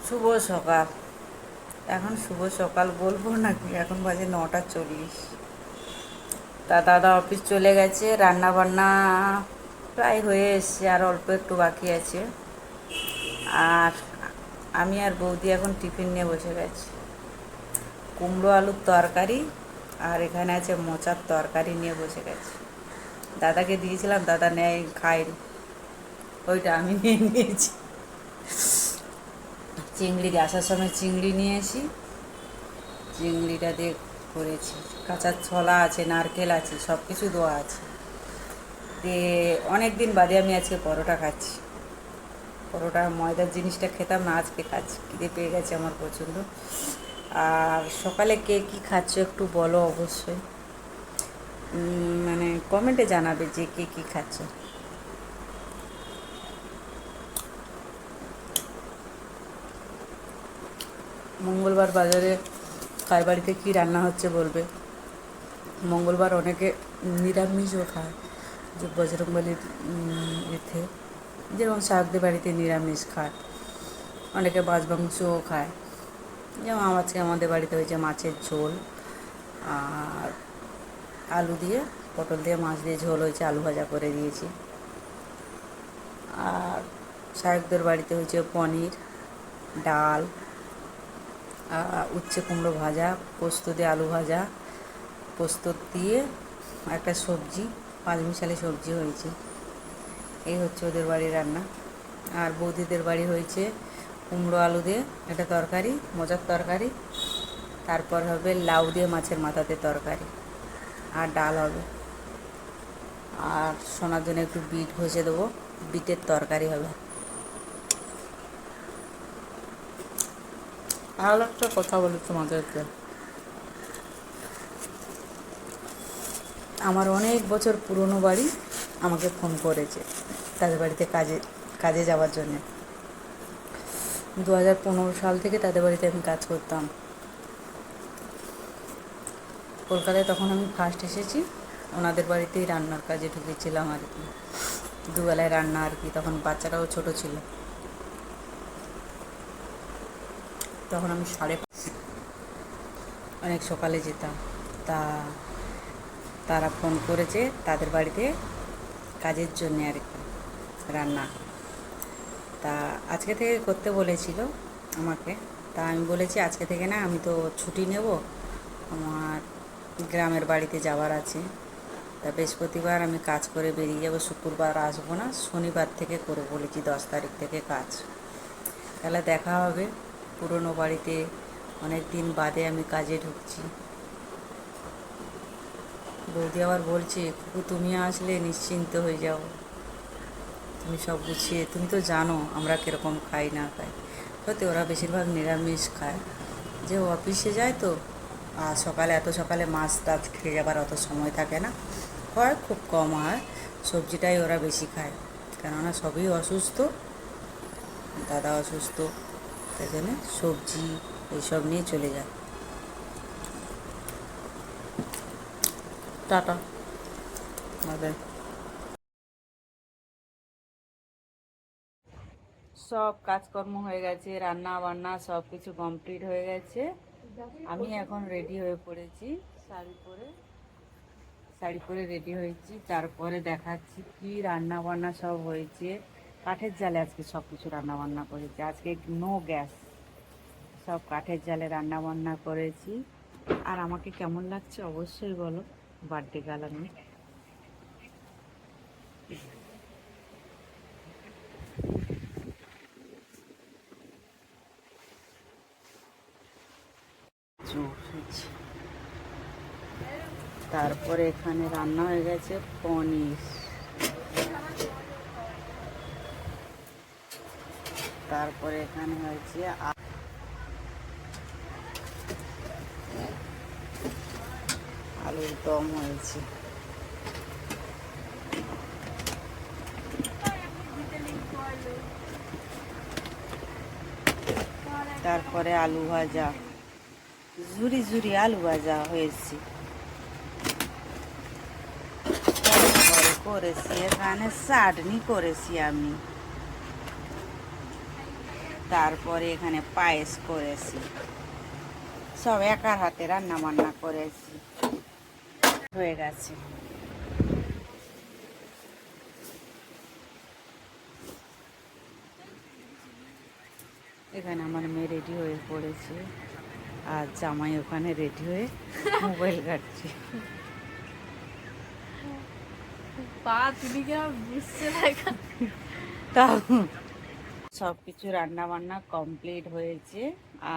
শুভ সকাল। এখন শুভ সকাল বলবো নাকি, এখন বাজে 9টা 40। তা দাদা অফিস চলে গেছে, রান্না বান্না প্রায় হয়ে এসছে, আর অল্প একটু বাকি আছে। আর আমি আর বৌদি এখন টিফিন নিয়ে বসে গেছি। কুমড়ো আলুর তরকারি, আর এখানে আছে মোচার তরকারি নিয়ে বসে গেছি। দাদাকে দিয়েছিলাম, দাদা নেয় খায়নি, ওইটা আমি নিয়ে নিয়েছি। চিংড়ি আসার সময় চিংড়ি নিয়ে এসি, চিংড়িটা দিয়ে করেছি। কাঁচা ছোলা আছে, নারকেল আছে, সব কিছু দেওয়া আছে। দিয়ে অনেক দিন বাদে আমি আজকে পরোটা খাচ্ছি। পরোটা ময়দার জিনিসটা খেতাম না, আজকে খাচ্ছি। খিদে পেয়ে গেছে আমার প্রচণ্ড। আর সকালে কে কী খাচ্ছ একটু বলো অবশ্যই, মানে কমেন্টে জানাবে যে কে কী খাচ্ছ। মঙ্গলবার বাজারে কার বাড়িতে কী রান্না হচ্ছে বলবে। মঙ্গলবার অনেকে নিরামিষও খায়, যে বজরংবলীর এতে, যেরকম সাহেবদের বাড়িতে নিরামিষ খায়, অনেকে মাছ মাংসও খায়। যেমন আজকে আমাদের বাড়িতে হয়েছে মাছের ঝোল, আর আলু দিয়ে পটল দিয়ে মাছ দিয়ে ঝোল হয়েছে, আলু ভাজা করে দিয়েছি। আর সাহেবদের বাড়িতে হয়েছে পনির, ডাল, উচ্ছে কুমড়ো ভাজা, পোস্ত দিয়ে আলু ভাজা, পোস্ত দিয়ে একটা সবজি, পাঁচমিশালি সবজি হয়েছে। এই হচ্ছে ওদের বাড়ির রান্না। আর বৌদিদের বাড়ি হয়েছে কুমড়ো আলু দিয়ে একটা তরকারি, মোচার তরকারি, তারপর হবে লাউ দিয়ে মাছের মাথাতে তরকারি, আর ডাল হবে। আর সোনার জন্য একটু বিট ভেজে দেবো, বিটের তরকারি হবে। ভালো একটা কথা বলি তোমাদেরকে, আমার অনেক বছর পুরনো বাড়ি আমাকে ফোন করেছে তাদের বাড়িতে কাজে কাজে যাওয়ার জন্যে। 2015 সাল থেকে তাদের বাড়িতে আমি কাজ করতাম। কলকাতায় তখন আমি ফার্স্ট এসেছি, ওনাদের বাড়িতেই রান্নার কাজে ঢুকেছিলাম আর কি, দুবেলায় রান্না আর কি। তখন বাচ্চাটাও ছোট ছিল, তখন আমি অনেক সকালে যেতাম। তা তারা ফোন করেছে তাদের বাড়িতে কাজের জন্যে আর কি, রান্না। তা আজকে থেকে করতে বলেছিল আমাকে। তা আমি বলেছি আজকে থেকে না, আমি তো ছুটি নেব, আমার গ্রামের বাড়িতে যাওয়ার আছে। তা বৃহস্পতিবার আমি কাজ করে বেরিয়ে যাব, শুক্রবার আসবো না, শনিবার থেকে করে বলেছি, 10 তারিখ থেকে কাজ। তাহলে দেখা হবে পুরনো বাড়িতে, অনেক দিন বাদে আমি কাজে ঢুকছি। বৌদি আবার বলছে, কুকু তুমি আসলে নিশ্চিন্ত হয়ে যাও, তুমি সব গুছিয়ে, তুমি তো জানো আমরা কীরকম খাই না খাই। সত্যি ওরা বেশিরভাগ নিরামিষ খায়, যে অফিসে যায় তো, আর সকালে এত সকালে মাছ টাছ খেয়ে যাবার অত সময় থাকে না, হয় খুব কম হয়। সবজিটাই ওরা বেশি খায়, কেননা সবই অসুস্থ, দাদা অসুস্থ, তাই জন্য সবজি এইসব নিয়ে চলে যায়। Tata, bye. সব কাজকর্ম হয়ে গেছে, রান্না বান্না সব কিছু কমপ্লিট হয়ে গেছে। আমি এখন রেডি হয়ে পড়েছি, শাড়ি পরে শাড়ি পরে রেডি হয়েছি। তারপরে দেখাচ্ছি কি রান্না বান্না সব হয়েছে। কাঠের জালে আজকে সব কিছু রান্না বান্না করেছি, আজকে নো গ্যাস, সব কাঠের জালে রান্না বান্না করেছি। আর আমাকে কেমন লাগছে অবশ্যই বলো, বার্থডে গাল আমি। তারপরে এখানে রান্না হয়ে গেছে পনির, তারপরে এখানে হয়েছে আলুর দম হয়েছে, তারপরে আলু ভাজা, ঝুরি ঝুরি আলু ভাজা হয়েছে। তারপরে করেছি এখানে চাটনি করেছি আমি। তারপরে এখানে পায়েস করেছি, সব একার হাতে রান্না বান্না করেছি, হয়ে গেছে। এখানে আমার মেয়ে রেডি হয়ে পড়েছে, আর জামাই ওখানে রেডি হয়ে মোবাইল ঘাটছে। তাও সব কিছু রান্না বান্না কমপ্লিট হয়েছে,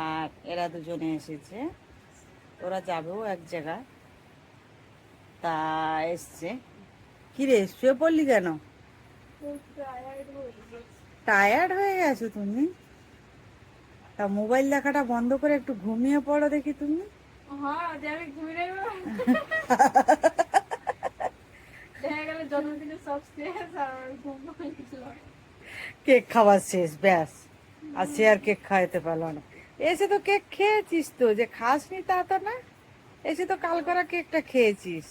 আর এরা দুজনে এসেছে, ওরা যাবেও এক জায়গায়, তা এসছে। কিরে শুয়ে পড়লি কেন? টায়ার্ড হয়ে গেছো তুমি? তা মোবাইল দেখাটা বন্ধ করে একটু ঘুমিয়ে পড়ো দেখি তুমি। কেক খাওয়া শেষ, ব্যাস। আর সে আর কেক খাওয়াতে পারলো না। এসে তো কেক খেয়েছিস, তো যে খাসনি তা তো না, এসে তো কাল করা কেকটা খেয়েছিস।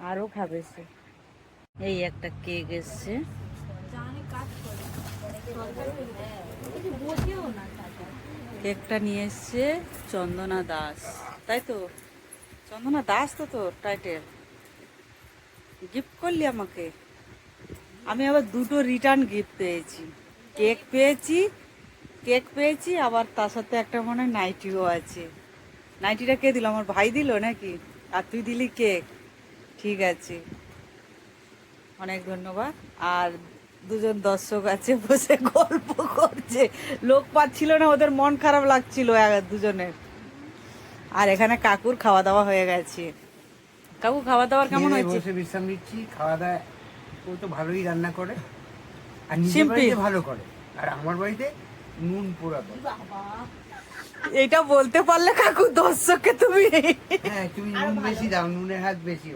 আরো খাবে সে। এই একটা কেক এসছে, কেকটা নিয়ে এসছে চন্দনা দাস, তাই তো? চন্দনা দাস তো তোর টাইটেল। গিফট করলি আমাকে, আমি আবার দুটো রিটার্ন গিফট পেয়েছি। কেক পেয়েছি আবার তার সাথে একটা মনে হয় নাইটিও আছে। নাইটিটা কে দিল? আমার ভাই দিল নাকি? আর তুই দিলি কেক? ঠিক আছে, অনেক ধন্যবাদ। আর দুজন দর্শক আছে বসে গল্প করছে, লোক পাচ্ছিল না, ওদের মন খারাপ লাগছিল দুজনের। আর এখানে কাকুর খাওয়া দাওয়া হয়ে গেছে। কাকু খাওয়া দাওয়ার কেমন হয়েছে? বসে বিশ্রাম নিচ্ছি। খাওয়া দাওয়া ও তো ভালোই রান্না করে, আর নিজের বাড়িতে ভালো করে, আর আমার বাড়িতে নুন পোড়া করে। এটা বলতে পারলে কাকু দর্শককে তুমি। হ্যাঁ, তুমি নুন বেশি দাও, নুনের হাত বেশি।